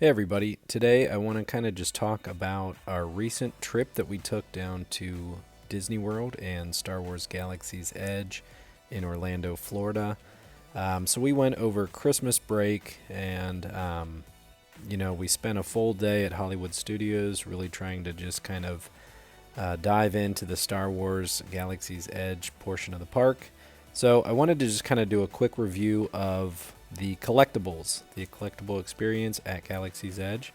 Hey everybody, today I want to kind of just talk about our recent trip that we took down to Disney World and Star Wars Galaxy's Edge in Orlando, Florida. So we went over Christmas break and, we spent a full day at Hollywood Studios really trying to just kind of dive into the Star Wars Galaxy's Edge portion of the park. So I wanted to just kind of do a quick review of the collectible experience at Galaxy's Edge.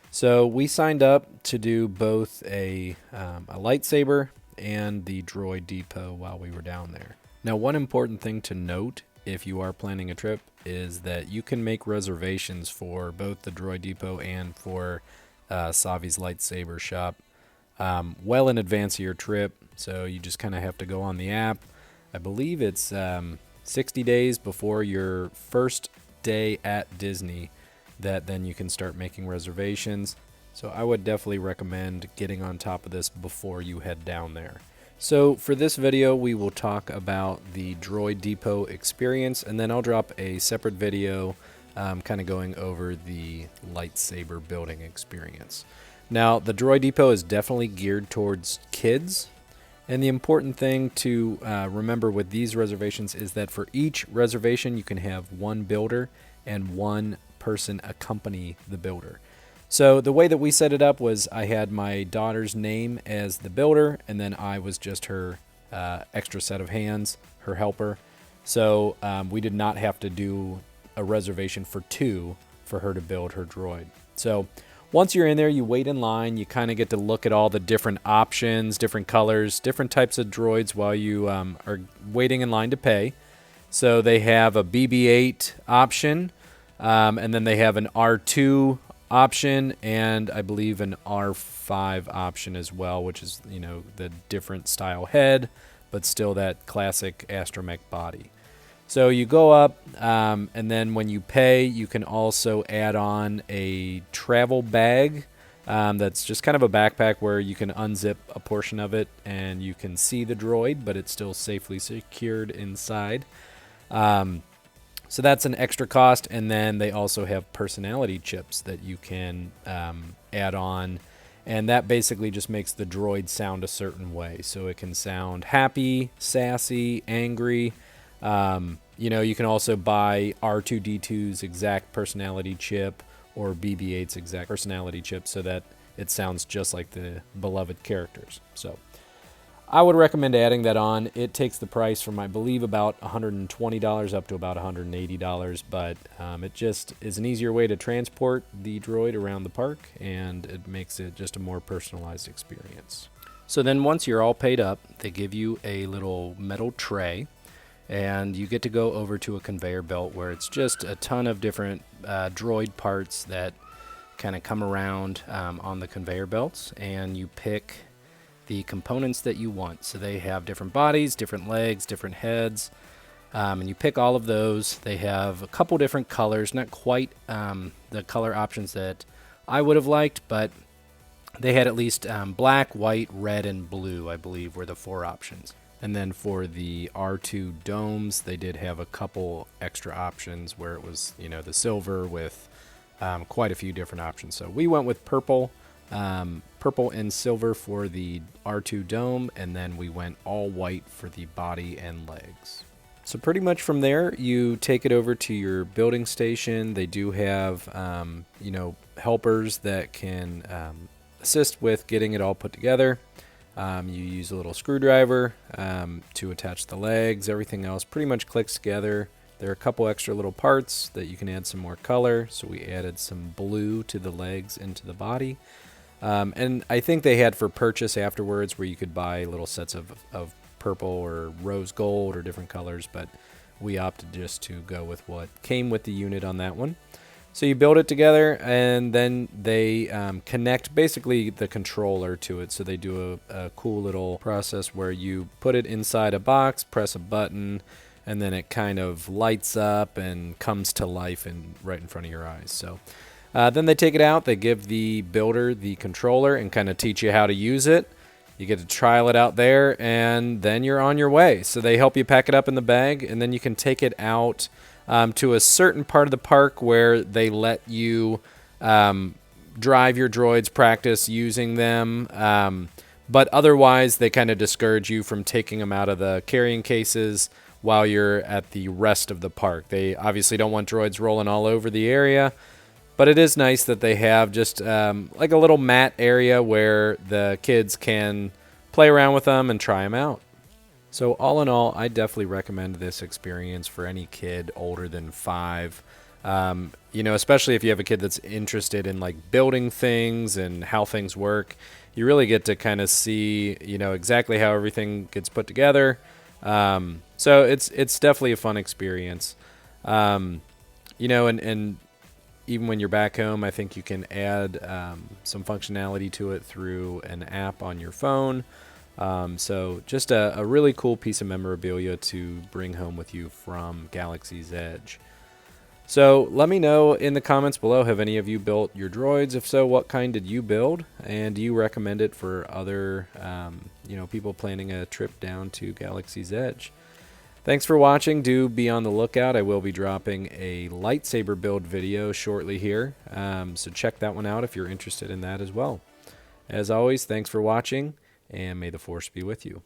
So we signed up to do both a lightsaber and the Droid Depot while we were down there. Now, one important thing to note if you are planning a trip is that you can make reservations for both the Droid Depot and for Savi's lightsaber shop well in advance of your trip. So you just kind of have to go on the app. I believe it's 60 days before your first day at Disney that then you can start making reservations. So I would definitely recommend getting on top of this before you head down there. So for this video, we will talk about the Droid Depot experience, and then I'll drop a separate video kind of going over the lightsaber building experience. Now, the Droid Depot is definitely geared towards kids. And the important thing to remember with these reservations is that for each reservation, you can have one builder and one person accompany the builder. So the way that we set it up was I had my daughter's name as the builder, and then I was just her extra set of hands, her helper. So we did not have to do a reservation for two for her to build her droid. So once you're in there, you wait in line. You kind of get to look at all the different options, different colors, different types of droids while you are waiting in line to pay. So they have a BB-8 option, and then they have an R2 option, and I believe an R5 option as well, which is, the different style head, but still that classic astromech body. So you go up, and then when you pay, you can also add on a travel bag that's just kind of a backpack where you can unzip a portion of it and you can see the droid, but it's still safely secured inside. So that's an extra cost, and then they also have personality chips that you can add on, and that basically just makes the droid sound a certain way. So it can sound happy, sassy, angry. You can also buy R2-D2's exact personality chip or BB-8's exact personality chip so that it sounds just like the beloved characters. So I would recommend adding that on. It takes the price from, I believe, about $120 up to about $180, but it just is an easier way to transport the droid around the park, and it makes it just a more personalized experience. So then once you're all paid up, they give you a little metal tray, and you get to go over to a conveyor belt where it's just a ton of different droid parts that kind of come around on the conveyor belts, and you pick the components that you want. So they have different bodies, different legs, different heads, and you pick all of those. They have a couple different colors, not quite the color options that I would have liked, but they had at least black, white, red, and blue, I believe, were the four options. And then for the R2 domes, they did have a couple extra options where it was, the silver with quite a few different options. So we went with purple and silver for the R2 dome, and then we went all white for the body and legs. So pretty much from there, you take it over to your building station. They do have, helpers that can assist with getting it all put together. You use a little screwdriver to attach the legs. Everything else pretty much clicks together. There are a couple extra little parts that you can add some more color. So we added some blue to the legs and to the body. And I think they had for purchase afterwards where you could buy little sets of purple or rose gold or different colors. But we opted just to go with what came with the unit on that one. So you build it together, and then they connect basically the controller to it. So they do a cool little process where you put it inside a box, press a button, and then it kind of lights up and comes to life right in front of your eyes. So then they take it out. They give the builder the controller and kind of teach you how to use it. You get to trial it out there, and then you're on your way. So they help you pack it up in the bag, and then you can take it out to a certain part of the park where they let you drive your droids, practice using them. But otherwise, they kind of discourage you from taking them out of the carrying cases while you're at the rest of the park. They obviously don't want droids rolling all over the area, but it is nice that they have just like a little mat area where the kids can play around with them and try them out. So all in all, I definitely recommend this experience for any kid older than 5. Especially if you have a kid that's interested in like building things and how things work. You really get to kind of see, exactly how everything gets put together. So it's definitely a fun experience. And even when you're back home, I think you can add some functionality to it through an app on your phone. So just a really cool piece of memorabilia to bring home with you from Galaxy's Edge. So let me know in the comments below, have any of you built your droids? If so, what kind did you build? And do you recommend it for other people planning a trip down to Galaxy's Edge? Thanks for watching. Do be on the lookout. I will be dropping a lightsaber build video shortly here. So check that one out if you're interested in that as well. As always, thanks for watching, and may the Force be with you.